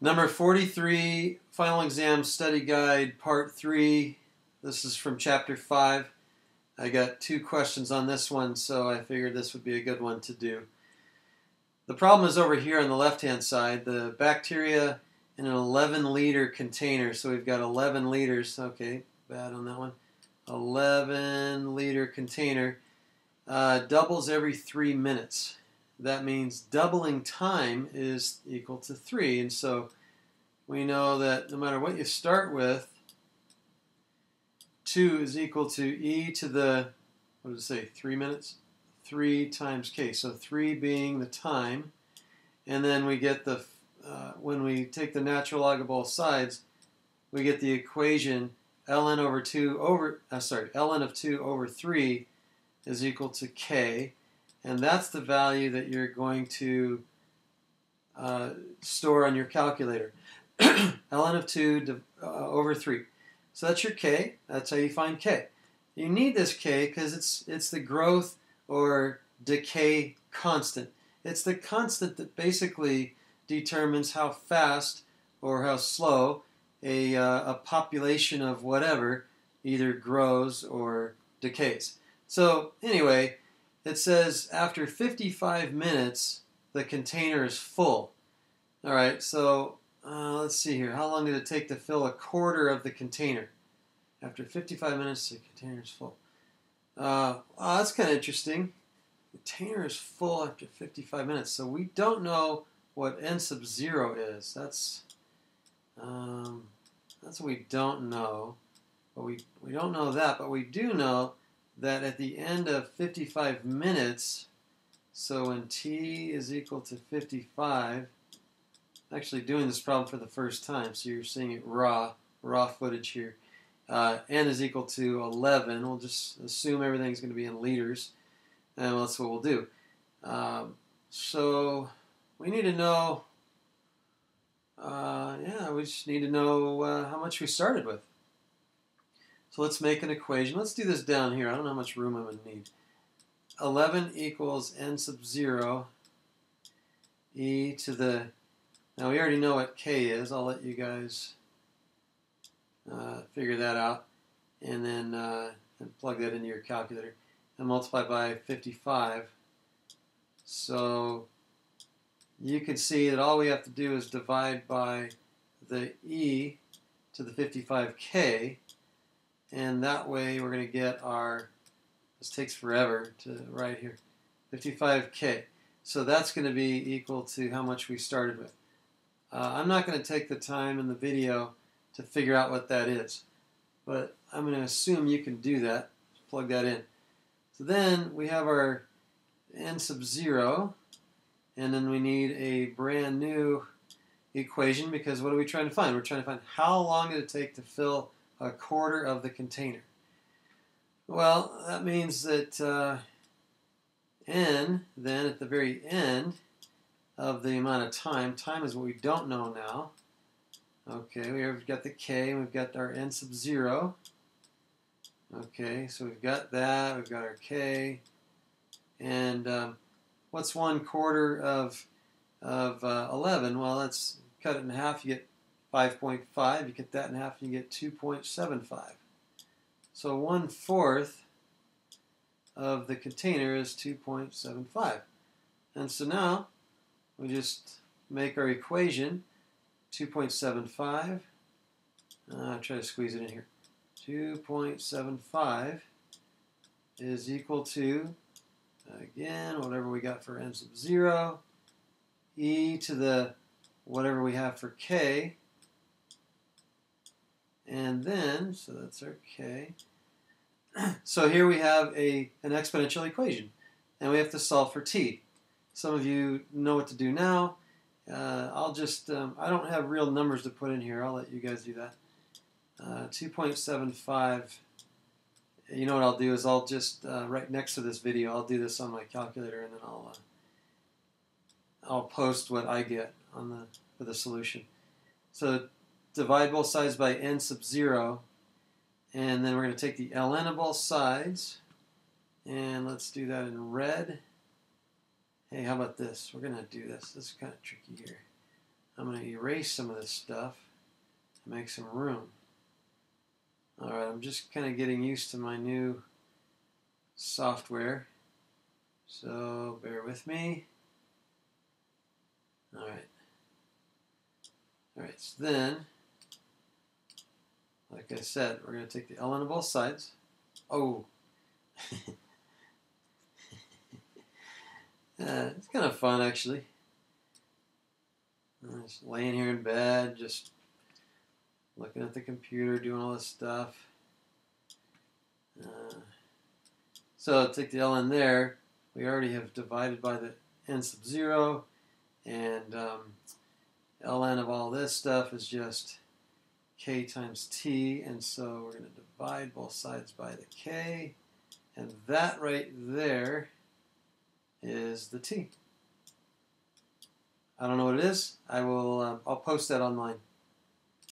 Number 43, Final Exam Study Guide, Part 3. This is from Chapter 5. I got 2 questions on this one, so I figured this would be a good one to do. The problem is over here on the left-hand side, the bacteria in an 11-liter container. So we've got 11 liters. Okay, bad on that one. 11-liter container doubles every 3 minutes. That means doubling time is equal to 3. And so we know that no matter what you start with, 2 is equal to e to the, what does it say, 3 minutes? 3 times k. So 3 being the time. And then we get the, when we take the natural log of both sides, we get the equation ln of 2 over 3 is equal to k. And that's the value that you're going to store on your calculator. ln of 2 over 3. So that's your k. That's how you find k. You need this k because it's the growth or decay constant. It's the constant that basically determines how fast or how slow a population of whatever either grows or decays. So anyway, it says after 55 minutes, the container is full. All right, so let's see here. How long did it take to fill a quarter of the container? After 55 minutes, the container is full. That's kind of interesting. The container is full after 55 minutes. So we don't know what n sub 0 is. That's what we don't know. But we don't know that, but we do know that at the end of 55 minutes, so when t is equal to 55, actually doing this problem for the first time, so you're seeing it raw footage here. N is equal to 11. We'll just assume everything's going to be in liters, and that's what we'll do. So we need to know, we just need to know how much we started with. So let's make an equation. Let's do this down here. I don't know how much room I'm going to need. 11 equals n sub 0 e to the, now we already know what k is. I'll let you guys figure that out and then and plug that into your calculator and multiply by 55. So you can see that all we have to do is divide by the e to the 55k, and that way we're going to get our, this takes forever to write here, 55k. So that's going to be equal to how much we started with. I'm not going to take the time in the video to figure out what that is, but I'm going to assume you can do that. Plug that in. So then we have our n sub 0, and then we need a brand new equation because what are we trying to find? We're trying to find how long did it take to fill a quarter of the container. Well, that means that n, then at the very end of the amount of time is what we don't know now. Okay, we've got the k, and we've got our n sub 0. Okay, so we've got that, we've got our k, and what's 1/4 of 11? Well, let's cut it in half, you get 5.5, you get that in half, you get 2.75. So 1/4 of the container is 2.75. And so now we just make our equation, 2.75, try to squeeze it in here. 2.75 is equal to, again, whatever we got for n sub 0, e to the whatever we have for k, and then, so that's our k. So here we have an exponential equation, and we have to solve for t. Some of you know what to do now. I'll just, I don't have real numbers to put in here. I'll let you guys do that. 2.75, you know what I'll do is I'll just, right next to this video, I'll do this on my calculator, and then I'll post what I get on for the solution. So divide both sides by n sub 0, and then we're going to take the ln of both sides, and let's do that in red. Hey, how about this? We're going to do this. This is kind of tricky here. I'm going to erase some of this stuff to make some room. Alright, I'm just kind of getting used to my new software, so bear with me. Alright, so then, like I said, we're going to take the ln of both sides. Oh! It's kind of fun, actually. I'm just laying here in bed, just looking at the computer, doing all this stuff. So take the ln there. We already have divided by the n sub 0, and ln of all this stuff is just k times t, and so we're going to divide both sides by the k, and that right there is the t. I don't know what it is. I'll post that online.